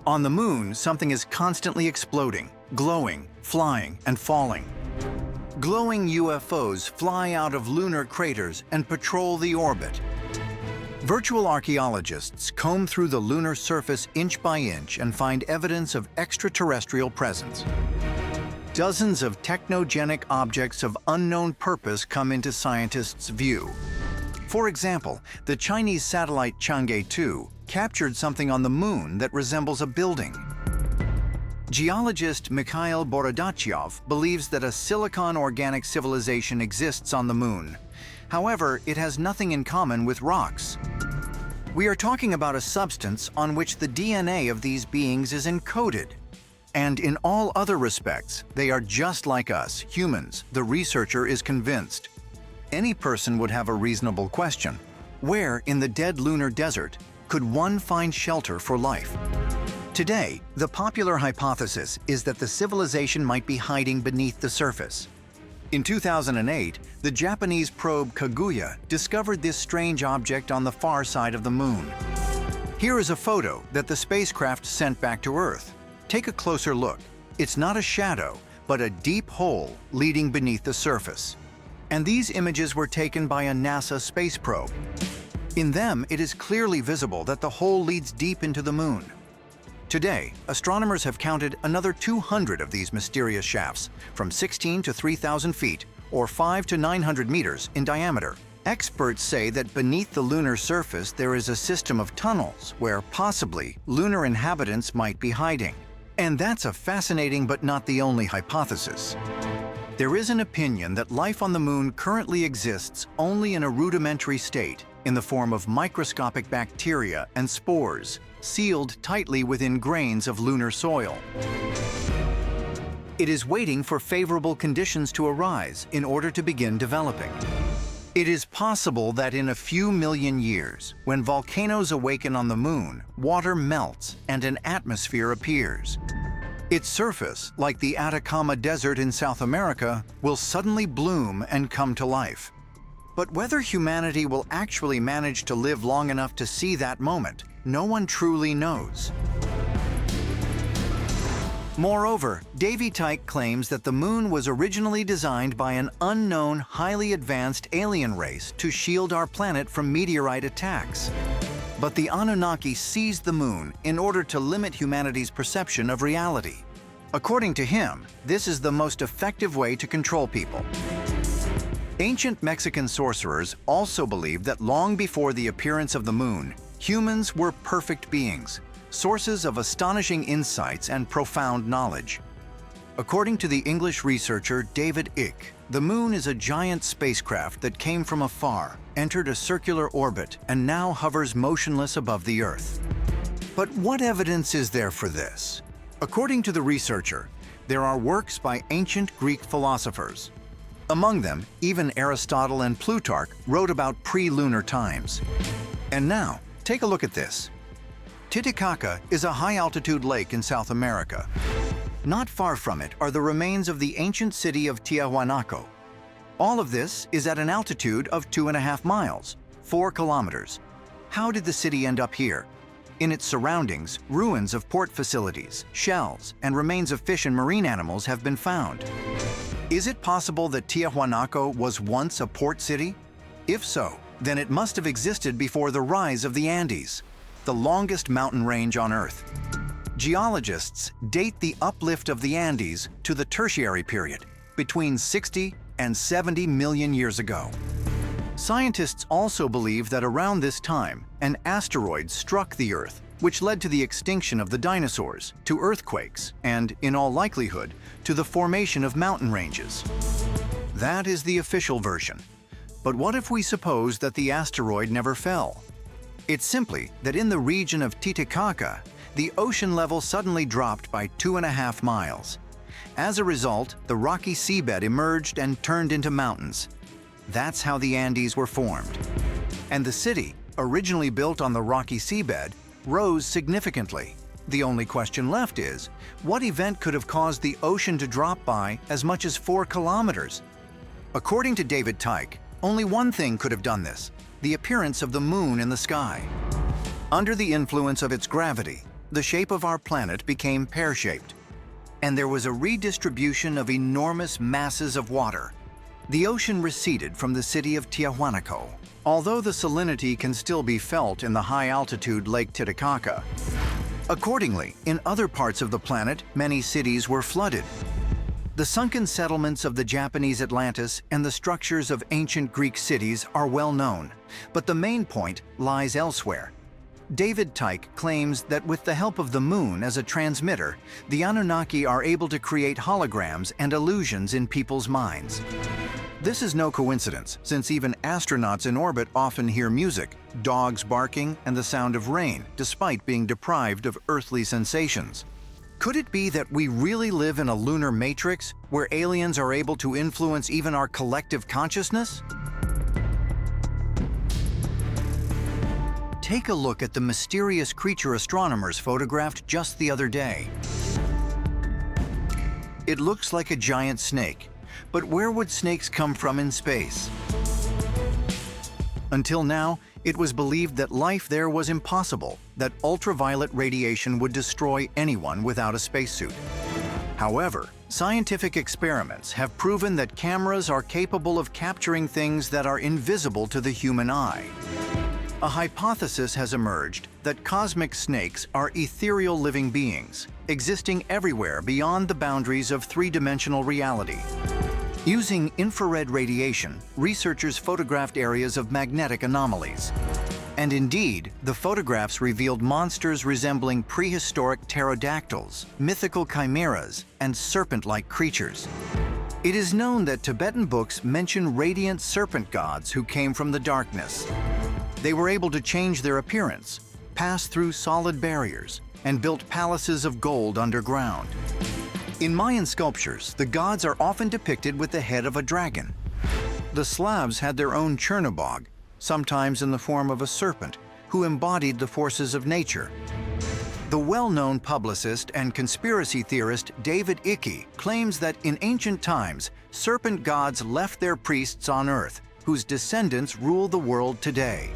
On the moon, something is constantly exploding, glowing, flying, and falling. Glowing UFOs fly out of lunar craters and patrol the orbit. Virtual archaeologists comb through the lunar surface inch by inch and find evidence of extraterrestrial presence. Dozens of technogenic objects of unknown purpose come into scientists' view. For example, the Chinese satellite Chang'e-Two captured something on the moon that resembles a building. Geologist Mikhail Borodachyov believes that a silicon organic civilization exists on the moon. However, it has nothing in common with rocks. We are talking about a substance on which the DNA of these beings is encoded. And in all other respects, they are just like us, humans, the researcher is convinced. Any person would have a reasonable question. Where in the dead lunar desert could one find shelter for life? Today, the popular hypothesis is that the civilization might be hiding beneath the surface. In 2008, the Japanese probe Kaguya discovered this strange object on the far side of the moon. Here is a photo that the spacecraft sent back to Earth. Take a closer look. It's not a shadow, but a deep hole leading beneath the surface. And these images were taken by a NASA space probe. In them, it is clearly visible that the hole leads deep into the moon. Today, astronomers have counted another 200 of these mysterious shafts, from 16 to 3,000 feet, or 5 to 900 meters in diameter. Experts say that beneath the lunar surface there is a system of tunnels where possibly lunar inhabitants might be hiding. And that's a fascinating but not the only hypothesis. There is an opinion that life on the moon currently exists only in a rudimentary state, in the form of microscopic bacteria and spores, sealed tightly within grains of lunar soil. It is waiting for favorable conditions to arise in order to begin developing. It is possible that in a few million years, when volcanoes awaken on the moon, water melts and an atmosphere appears. Its surface, like the Atacama Desert in South America, will suddenly bloom and come to life. But whether humanity will actually manage to live long enough to see that moment, no one truly knows. Moreover, David Icke claims that the moon was originally designed by an unknown, highly advanced alien race to shield our planet from meteorite attacks. But the Anunnaki seized the moon in order to limit humanity's perception of reality. According to him, this is the most effective way to control people. Ancient Mexican sorcerers also believed that long before the appearance of the moon, humans were perfect beings, sources of astonishing insights and profound knowledge. According to the English researcher David Icke, the moon is a giant spacecraft that came from afar, entered a circular orbit, and now hovers motionless above the Earth. But what evidence is there for this? According to the researcher, there are works by ancient Greek philosophers. Among them, even Aristotle and Plutarch wrote about pre-lunar times. And now, take a look at this. Titicaca is a high-altitude lake in South America. Not far from it are the remains of the ancient city of Tiahuanaco. All of this is at an altitude of 2.5 miles, 4 kilometers. How did the city end up here? In its surroundings, ruins of port facilities, shells, and remains of fish and marine animals have been found. Is it possible that Tiahuanaco was once a port city? If so, then it must have existed before the rise of the Andes, the longest mountain range on Earth. Geologists date the uplift of the Andes to the Tertiary period, between 60 and 70 million years ago. Scientists also believe that around this time, an asteroid struck the Earth, which led to the extinction of the dinosaurs, to earthquakes, and, in all likelihood, to the formation of mountain ranges. That is the official version. But what if we suppose that the asteroid never fell? It's simply that in the region of Titicaca, the ocean level suddenly dropped by 2.5 miles. As a result, the rocky seabed emerged and turned into mountains. That's how the Andes were formed. And the city, originally built on the rocky seabed, rose significantly. The only question left is, what event could have caused the ocean to drop by as much as 4 kilometers? According to David Icke, only one thing could have done this: the appearance of the moon in the sky. Under the influence of its gravity, the shape of our planet became pear-shaped, and there was a redistribution of enormous masses of water. The ocean receded from the city of Tiahuanaco, although the salinity can still be felt in the high-altitude Lake Titicaca. Accordingly, in other parts of the planet, many cities were flooded. The sunken settlements of the Japanese Atlantis and the structures of ancient Greek cities are well known, but the main point lies elsewhere. David Icke claims that with the help of the moon as a transmitter, the Anunnaki are able to create holograms and illusions in people's minds. This is no coincidence, since even astronauts in orbit often hear music, dogs barking, and the sound of rain, despite being deprived of earthly sensations. Could it be that we really live in a lunar matrix, where aliens are able to influence even our collective consciousness? Take a look at the mysterious creature astronomers photographed just the other day. It looks like a giant snake, but where would snakes come from in space? Until now, it was believed that life there was impossible, that ultraviolet radiation would destroy anyone without a spacesuit. However, scientific experiments have proven that cameras are capable of capturing things that are invisible to the human eye. A hypothesis has emerged that cosmic snakes are ethereal living beings, existing everywhere beyond the boundaries of three-dimensional reality. Using infrared radiation, researchers photographed areas of magnetic anomalies. And indeed, the photographs revealed monsters resembling prehistoric pterodactyls, mythical chimeras, and serpent-like creatures. It is known that Tibetan books mention radiant serpent gods who came from the darkness. They were able to change their appearance, pass through solid barriers, and built palaces of gold underground. In Mayan sculptures, the gods are often depicted with the head of a dragon. The Slavs had their own Chernobog, sometimes in the form of a serpent, who embodied the forces of nature. The well-known publicist and conspiracy theorist David Icke claims that in ancient times, serpent gods left their priests on Earth, whose descendants rule the world today.